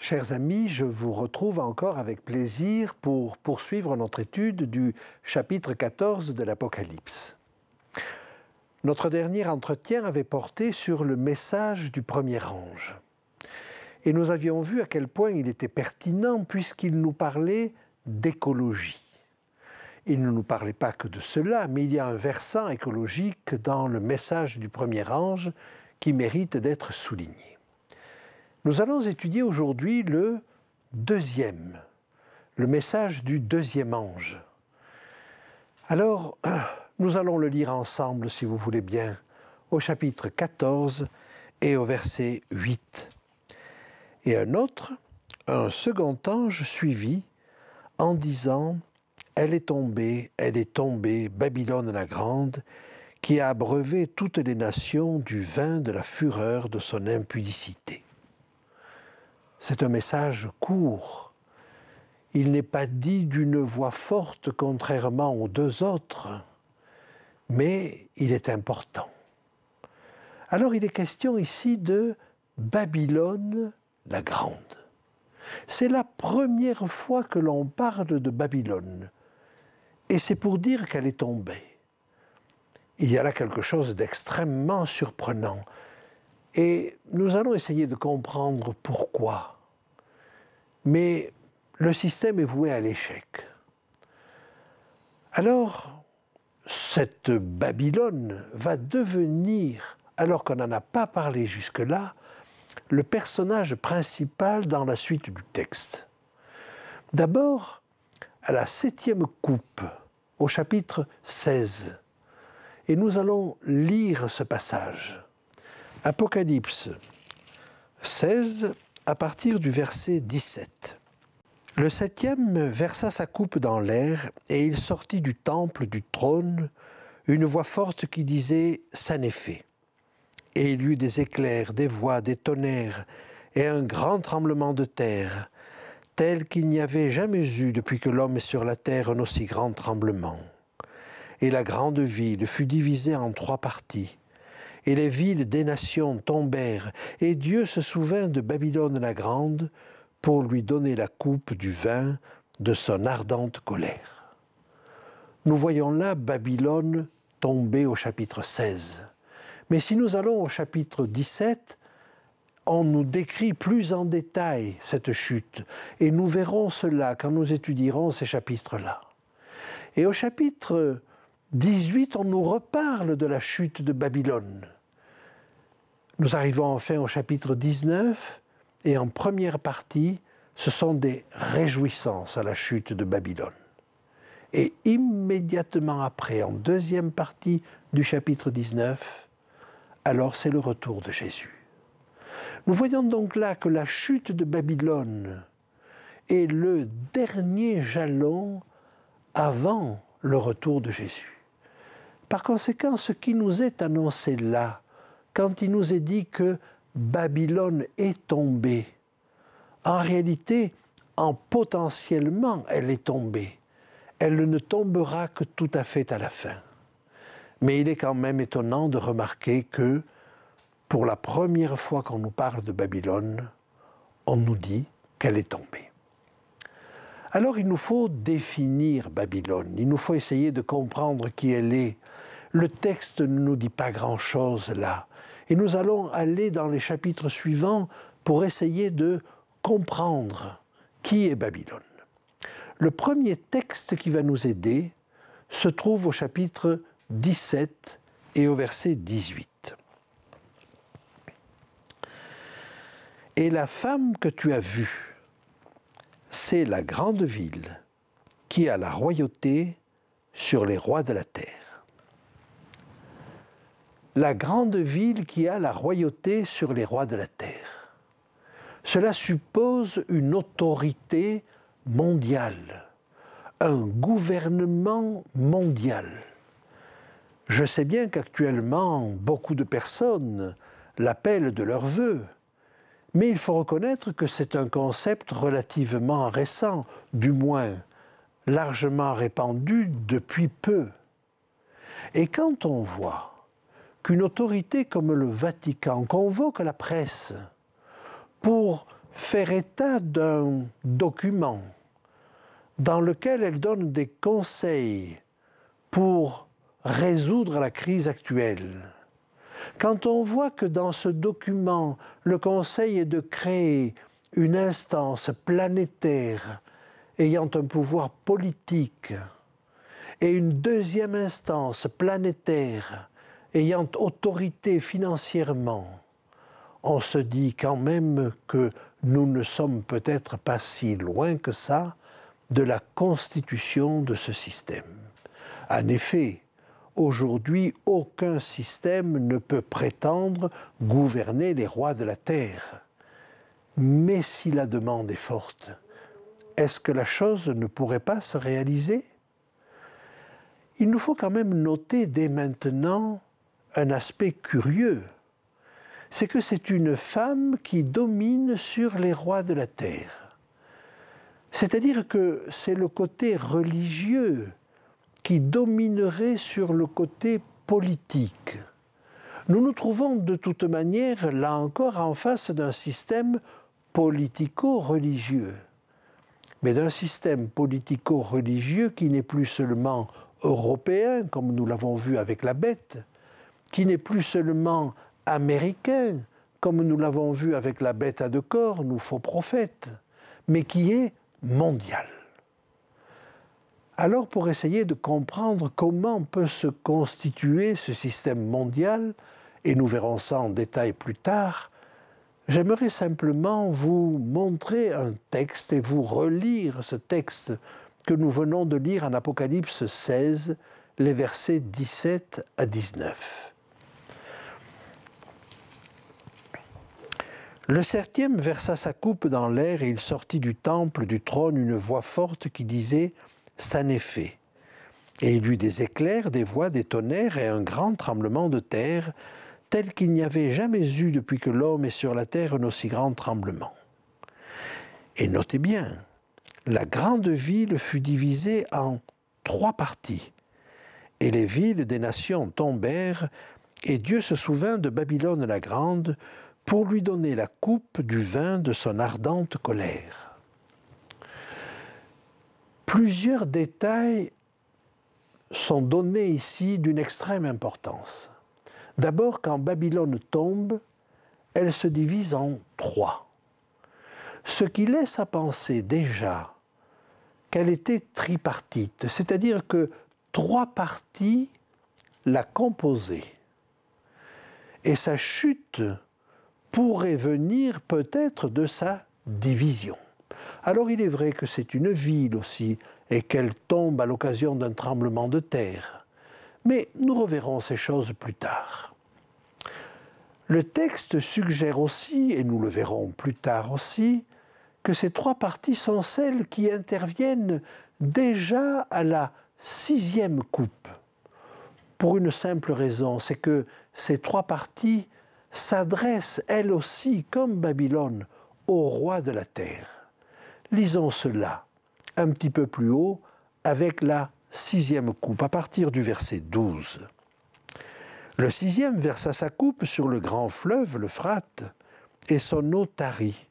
Chers amis, je vous retrouve encore avec plaisir pour poursuivre notre étude du chapitre 14 de l'Apocalypse. Notre dernier entretien avait porté sur le message du premier ange. Et nous avions vu à quel point il était pertinent puisqu'il nous parlait d'écologie. Il ne nous parlait pas que de cela, mais il y a un versant écologique dans le message du premier ange qui mérite d'être souligné. Nous allons étudier aujourd'hui le message du deuxième ange. Alors, nous allons le lire ensemble, si vous voulez bien, au chapitre 14 et au verset 8. Et un second ange suivit en disant « Elle est tombée, Babylone la grande, qui a abreuvé toutes les nations du vin de la fureur de son impudicité. » C'est un message court. Il n'est pas dit d'une voix forte contrairement aux deux autres, mais il est important. Alors il est question ici de Babylone la grande. C'est la première fois que l'on parle de Babylone, et c'est pour dire qu'elle est tombée. Il y a là quelque chose d'extrêmement surprenant, et nous allons essayer de comprendre pourquoi. Mais le système est voué à l'échec. Alors, cette Babylone va devenir, alors qu'on n'en a pas parlé jusque-là, le personnage principal dans la suite du texte. D'abord, à la 7e coupe, au chapitre 16, et nous allons lire ce passage. Apocalypse 16, à partir du verset 17. Le 7e versa sa coupe dans l'air, et il sortit du temple du trône une voix forte qui disait « Ça n'est fait ». Et il y eut des éclairs, des voix, des tonnerres, et un grand tremblement de terre, tel qu'il n'y avait jamais eu depuis que l'homme est sur la terre un aussi grand tremblement. Et la grande ville fut divisée en 3 parties. Et les villes des nations tombèrent, et Dieu se souvint de Babylone la grande pour lui donner la coupe du vin de son ardente colère. Nous voyons là Babylone tomber au chapitre 16. Mais si nous allons au chapitre 17, on nous décrit plus en détail cette chute, et nous verrons cela quand nous étudierons ces chapitres-là. Et au chapitre 18, on nous reparle de la chute de Babylone. Nous arrivons enfin au chapitre 19, et en première partie, ce sont des réjouissances à la chute de Babylone. Et immédiatement après, en deuxième partie du chapitre 19, alors c'est le retour de Jésus. Nous voyons donc là que la chute de Babylone est le dernier jalon avant le retour de Jésus. Par conséquent, ce qui nous est annoncé là, quand il nous est dit que Babylone est tombée, en réalité, potentiellement, elle est tombée. Elle ne tombera que tout à fait à la fin. Mais il est quand même étonnant de remarquer que, pour la première fois qu'on nous parle de Babylone, on nous dit qu'elle est tombée. Alors il nous faut définir Babylone, il nous faut essayer de comprendre qui elle est. Le texte ne nous dit pas grand-chose là. Et nous allons aller dans les chapitres suivants pour essayer de comprendre qui est Babylone. Le premier texte qui va nous aider se trouve au chapitre 17 et au verset 18. « Et la femme que tu as vue, c'est la grande ville qui a la royauté sur les rois de la terre. » La grande ville qui a la royauté sur les rois de la terre. Cela suppose une autorité mondiale, un gouvernement mondial. Je sais bien qu'actuellement, beaucoup de personnes l'appellent de leur vœu, mais il faut reconnaître que c'est un concept relativement récent, du moins largement répandu depuis peu. Et quand on voit qu'une autorité comme le Vatican convoque la presse pour faire état d'un document dans lequel elle donne des conseils pour résoudre la crise actuelle. Quand on voit que dans ce document, le conseil est de créer une instance planétaire ayant un pouvoir politique et une deuxième instance planétaire ayant autorité financièrement, on se dit quand même que nous ne sommes peut-être pas si loin que ça de la constitution de ce système. En effet, aujourd'hui, aucun système ne peut prétendre gouverner les rois de la terre. Mais si la demande est forte, est-ce que la chose ne pourrait pas se réaliser? Il nous faut quand même noter dès maintenant un aspect curieux. C'est que c'est une femme qui domine sur les rois de la terre. C'est-à-dire que c'est le côté religieux qui dominerait sur le côté politique. Nous nous trouvons de toute manière, là encore, en face d'un système politico-religieux. Mais d'un système politico-religieux qui n'est plus seulement européen, comme nous l'avons vu avec la bête, qui n'est plus seulement américain, comme nous l'avons vu avec la bête à deux cornes ou faux prophète, mais qui est mondial. Alors, pour essayer de comprendre comment peut se constituer ce système mondial, et nous verrons ça en détail plus tard, j'aimerais simplement vous montrer un texte et vous relire ce texte que nous venons de lire en Apocalypse 16, les versets 17 à 19. Le septième versa sa coupe dans l'air et il sortit du temple, du trône, une voix forte qui disait « Ça n'est fait ». Et il y eut des éclairs, des voix, des tonnerres et un grand tremblement de terre, tel qu'il n'y avait jamais eu depuis que l'homme est sur la terre un aussi grand tremblement. Et notez bien, la grande ville fut divisée en 3 parties, et les villes des nations tombèrent, et Dieu se souvint de Babylone la grande, pour lui donner la coupe du vin de son ardente colère. Plusieurs détails sont donnés ici d'une extrême importance. D'abord, quand Babylone tombe, elle se divise en 3. Ce qui laisse à penser déjà qu'elle était tripartite, c'est-à-dire que 3 parties la composaient. Et sa chute pourrait venir peut-être de sa division. Alors il est vrai que c'est une ville aussi et qu'elle tombe à l'occasion d'un tremblement de terre. Mais nous reverrons ces choses plus tard. Le texte suggère aussi, et nous le verrons plus tard aussi, que ces 3 parties sont celles qui interviennent déjà à la 6e coupe. Pour une simple raison, c'est que ces 3 parties s'adresse, elle aussi, comme Babylone, au roi de la terre. Lisons cela un petit peu plus haut avec la 6e coupe, à partir du verset 12. Le 6e versa sa coupe sur le grand fleuve, l'Euphrate, et son eau tarit,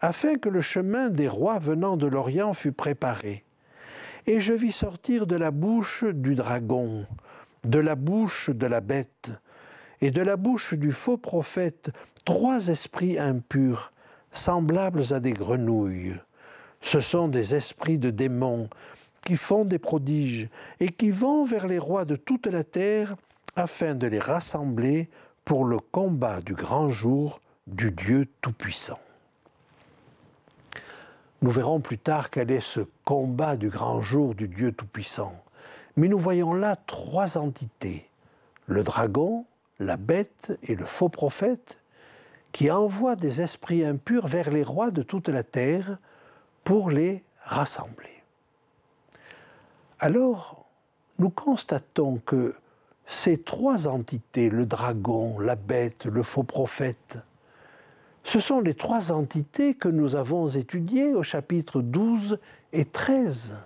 afin que le chemin des rois venant de l'Orient fût préparé. Et je vis sortir de la bouche du dragon, de la bouche de la bête, et de la bouche du faux prophète 3 esprits impurs, semblables à des grenouilles. Ce sont des esprits de démons qui font des prodiges et qui vont vers les rois de toute la terre afin de les rassembler pour le combat du grand jour du Dieu Tout-Puissant. Nous verrons plus tard quel est ce combat du grand jour du Dieu Tout-Puissant. Mais nous voyons là 3 entités, le dragon, la bête et le faux prophète, qui envoient des esprits impurs vers les rois de toute la terre pour les rassembler. Alors, nous constatons que ces 3 entités, le dragon, la bête, le faux prophète, ce sont les 3 entités que nous avons étudiées au chapitre 12 et 13.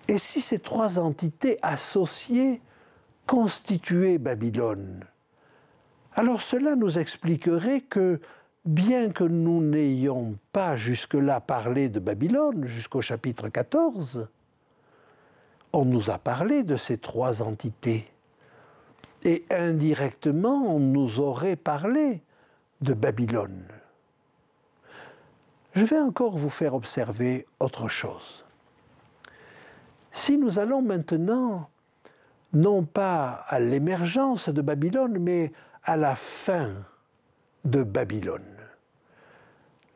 Et si ces 3 entités associées constituaient Babylone, alors cela nous expliquerait que bien que nous n'ayons pas jusque-là parlé de Babylone, jusqu'au chapitre 14, on nous a parlé de ces trois entités. Et indirectement, on nous aurait parlé de Babylone. Je vais encore vous faire observer autre chose. Si nous allons maintenant, non pas à l'émergence de Babylone, mais à la fin de Babylone.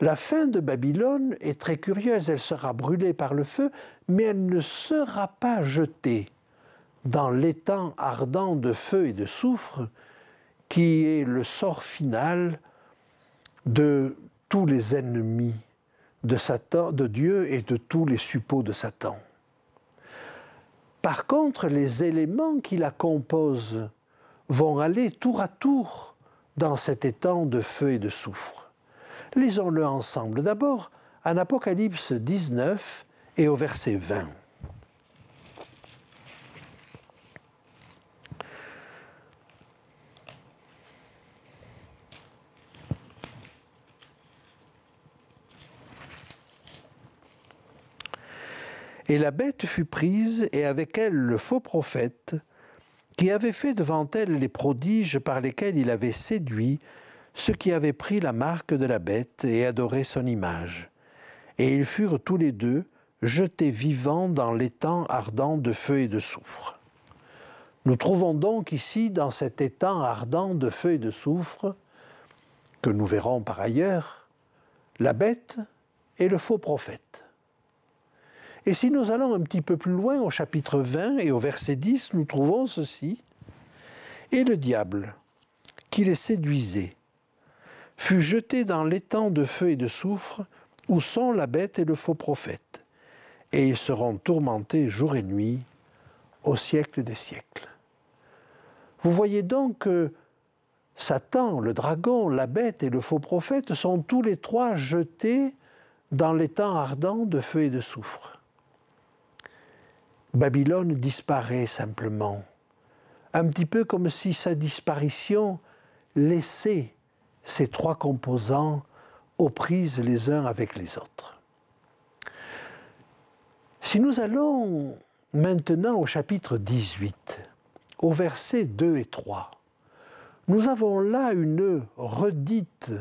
La fin de Babylone est très curieuse, elle sera brûlée par le feu, mais elle ne sera pas jetée dans l'étang ardent de feu et de soufre, qui est le sort final de tous les ennemis de Satan, de Dieu et de tous les suppôts de Satan. Par contre, les éléments qui la composent vont aller tour à tour dans cet étang de feu et de soufre. Lisons-le ensemble. D'abord, en Apocalypse 19 et au verset 20. Et la bête fut prise, et avec elle le faux prophète, qui avait fait devant elle les prodiges par lesquels il avait séduit ceux qui avaient pris la marque de la bête et adoré son image. Et ils furent tous les deux jetés vivants dans l'étang ardent de feu et de soufre. Nous trouvons donc ici, dans cet étang ardent de feu et de soufre, que nous verrons par ailleurs, la bête et le faux prophète. Et si nous allons un petit peu plus loin, au chapitre 20 et au verset 10, nous trouvons ceci. « Et le diable, qui les séduisait, fut jeté dans l'étang de feu et de soufre, où sont la bête et le faux prophète, et ils seront tourmentés jour et nuit, au siècle des siècles. » Vous voyez donc que Satan, le dragon, la bête et le faux prophète sont tous les trois jetés dans l'étang ardent de feu et de soufre. Babylone disparaît simplement, un petit peu comme si sa disparition laissait ces trois composants aux prises les uns avec les autres. Si nous allons maintenant au chapitre 18, au versets 2 et 3, nous avons là une redite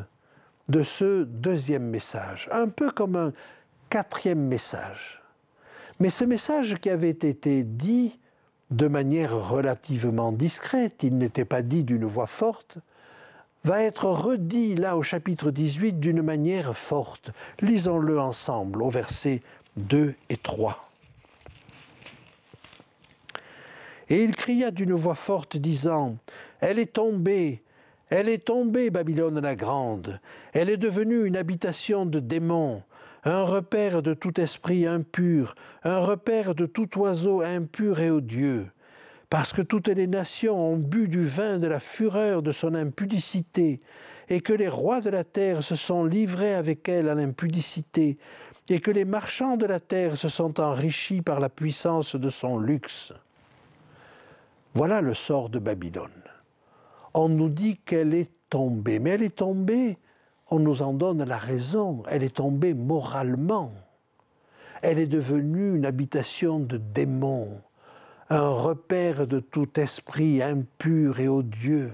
de ce deuxième message, un peu comme un quatrième message. Mais ce message qui avait été dit de manière relativement discrète, il n'était pas dit d'une voix forte, va être redit là au chapitre 18 d'une manière forte. Lisons-le ensemble au versets 2 et 3. Et il cria d'une voix forte disant « Elle est tombée, Babylone la grande, elle est devenue une habitation de démons, un repère de tout esprit impur, un repère de tout oiseau impur et odieux, parce que toutes les nations ont bu du vin de la fureur de son impudicité, et que les rois de la terre se sont livrés avec elle à l'impudicité, et que les marchands de la terre se sont enrichis par la puissance de son luxe. » Voilà le sort de Babylone. On nous dit qu'elle est tombée, mais elle est tombée, on nous en donne la raison, elle est tombée moralement. Elle est devenue une habitation de démons, un repère de tout esprit impur et odieux.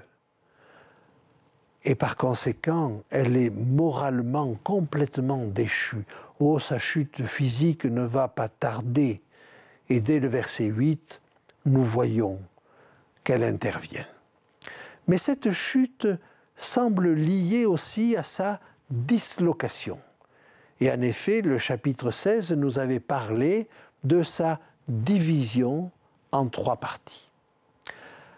Et par conséquent, elle est moralement complètement déchue. Oh, sa chute physique ne va pas tarder. Et dès le verset 8, nous voyons qu'elle intervient. Mais cette chute semble liée aussi à sa dislocation. Et en effet, le chapitre 16 nous avait parlé de sa division en trois parties.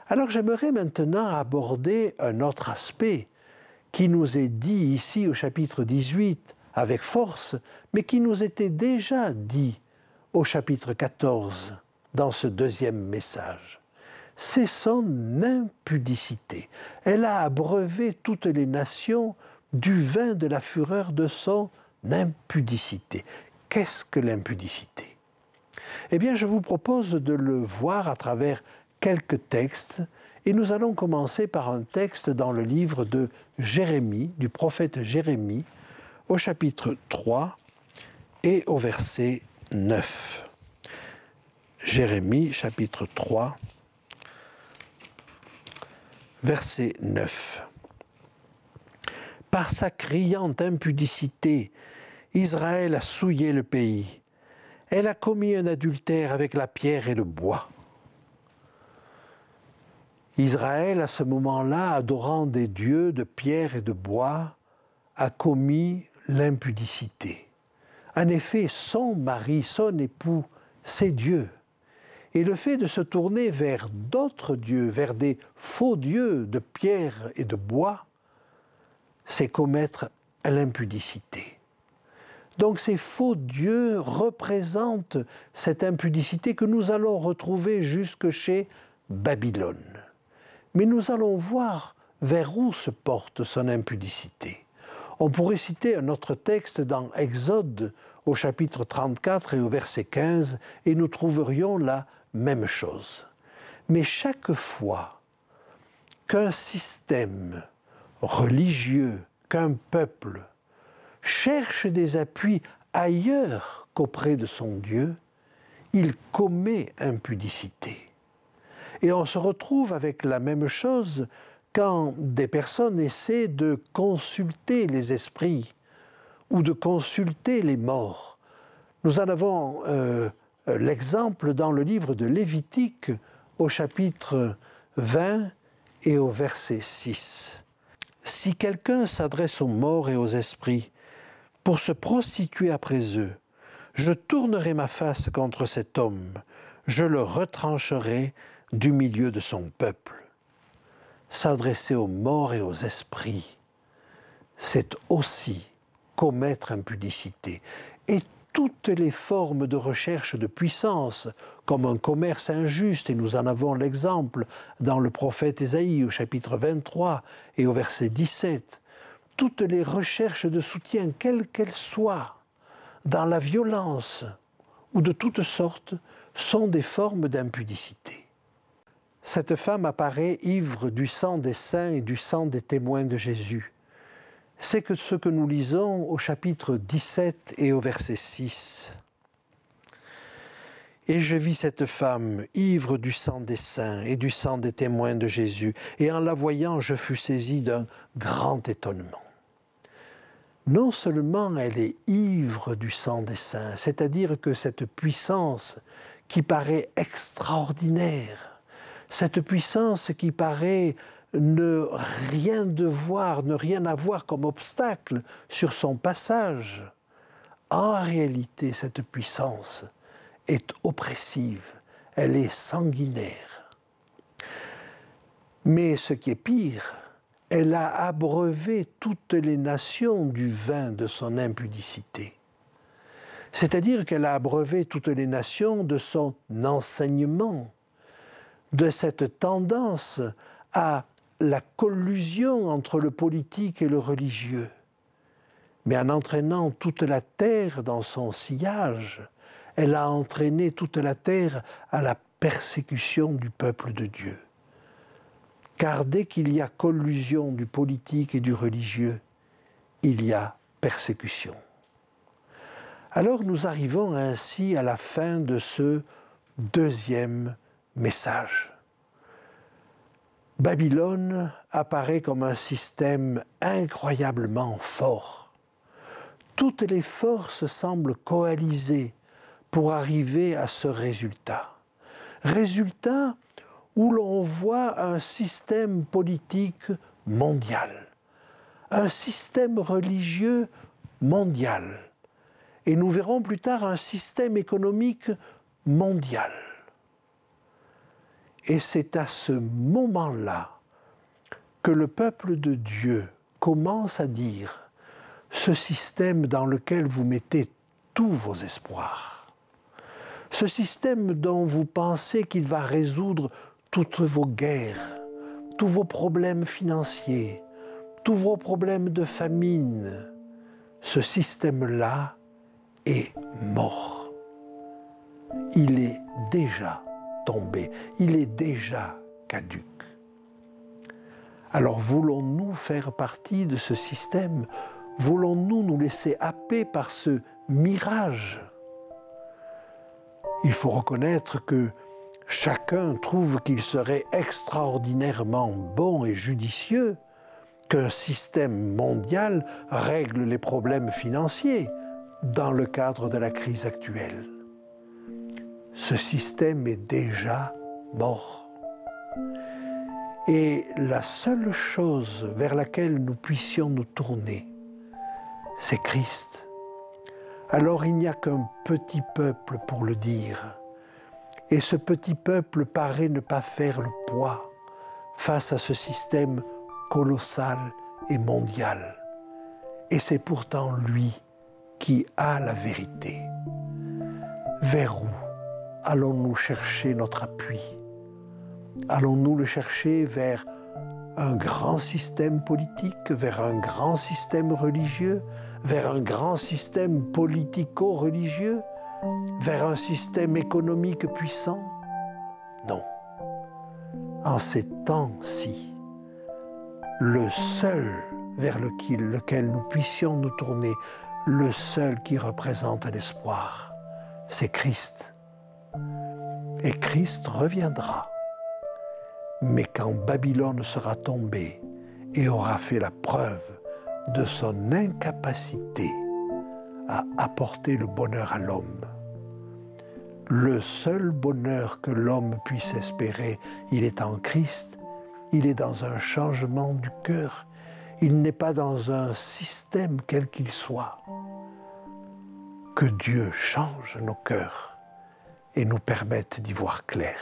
Alors j'aimerais maintenant aborder un autre aspect qui nous est dit ici au chapitre 18 avec force, mais qui nous était déjà dit au chapitre 14 dans ce deuxième message. C'est son impudicité. Elle a abreuvé toutes les nations du vin de la fureur de son impudicité. Qu'est-ce que l'impudicité ? Eh bien, je vous propose de le voir à travers quelques textes Et nous allons commencer par un texte dans le livre de Jérémie, du prophète Jérémie, au chapitre 3 et au verset 9. Jérémie, chapitre 3, verset 9. Par sa criante impudicité, Israël a souillé le pays. Elle a commis un adultère avec la pierre et le bois. Israël, à ce moment-là, adorant des dieux de pierre et de bois, a commis l'impudicité. En effet, son mari, son époux, c'est Dieu. Et le fait de se tourner vers d'autres dieux, vers des faux dieux de pierre et de bois, c'est commettre l'impudicité. Donc ces faux dieux représentent cette impudicité que nous allons retrouver jusque chez Babylone. Mais nous allons voir vers où se porte son impudicité. On pourrait citer un autre texte dans Exode au chapitre 34 et au verset 15 et nous trouverions la même chose. Mais chaque fois qu'un système religieux, qu'un peuple cherche des appuis ailleurs qu'auprès de son Dieu, il commet impudicité. Et on se retrouve avec la même chose quand des personnes essaient de consulter les esprits ou de consulter les morts. Nous en avons l'exemple dans le livre de Lévitique au chapitre 20 et au verset 6. Si quelqu'un s'adresse aux morts et aux esprits pour se prostituer après eux, je tournerai ma face contre cet homme, je le retrancherai du milieu de son peuple. S'adresser aux morts et aux esprits, c'est aussi commettre impudicité. Et toutes les formes de recherche de puissance, comme un commerce injuste, et nous en avons l'exemple dans le prophète Ésaïe au chapitre 23 et au verset 17, toutes les recherches de soutien, quelles qu'elles soient, dans la violence ou de toutes sortes, sont des formes d'impudicité. Cette femme apparaît ivre du sang des saints et du sang des témoins de Jésus. C'est que ce que nous lisons au chapitre 17 et au verset 6. Et je vis cette femme ivre du sang des saints et du sang des témoins de Jésus, et en la voyant, je fus saisi d'un grand étonnement. Non seulement elle est ivre du sang des saints, c'est-à-dire que cette puissance qui paraît extraordinaire, cette puissance qui paraît ne rien devoir, ne rien avoir comme obstacle sur son passage, en réalité, cette puissance est oppressive, elle est sanguinaire. Mais ce qui est pire, elle a abreuvé toutes les nations du vin de son impudicité. C'est-à-dire qu'elle a abreuvé toutes les nations de son enseignement, de cette tendance à la collusion entre le politique et le religieux. Mais en entraînant toute la terre dans son sillage, elle a entraîné toute la terre à la persécution du peuple de Dieu. Car dès qu'il y a collusion du politique et du religieux, il y a persécution. Alors nous arrivons ainsi à la fin de ce deuxième message. Babylone apparaît comme un système incroyablement fort. Toutes les forces semblent coaliser pour arriver à ce résultat. Résultat où l'on voit un système politique mondial, un système religieux mondial, et nous verrons plus tard un système économique mondial. Et c'est à ce moment-là que le peuple de Dieu commence à dire « ce système dans lequel vous mettez tous vos espoirs, ce système dont vous pensez qu'il va résoudre toutes vos guerres, tous vos problèmes financiers, tous vos problèmes de famine, ce système-là est mort. Il est déjà tombé, il est déjà caduc. Alors voulons-nous faire partie de ce système? Voulons-nous nous laisser happer par ce mirage? Il faut reconnaître que chacun trouve qu'il serait extraordinairement bon et judicieux qu'un système mondial règle les problèmes financiers dans le cadre de la crise actuelle. Ce système est déjà mort. Et la seule chose vers laquelle nous puissions nous tourner, c'est Christ. Alors il n'y a qu'un petit peuple pour le dire. Et ce petit peuple paraît ne pas faire le poids face à ce système colossal et mondial. Et c'est pourtant lui qui a la vérité. Vers où allons-nous chercher notre appui? Allons-nous le chercher vers un grand système politique, vers un grand système religieux, vers un grand système politico-religieux, vers un système économique puissant? Non. En ces temps-ci, le seul vers lequel nous puissions nous tourner, le seul qui représente l'espoir, c'est Christ. Et Christ reviendra. Mais quand Babylone sera tombée et aura fait la preuve de son incapacité à apporter le bonheur à l'homme, le seul bonheur que l'homme puisse espérer, il est en Christ, il est dans un changement du cœur, il n'est pas dans un système quel qu'il soit. Que Dieu change nos cœurs et nous permette d'y voir clair.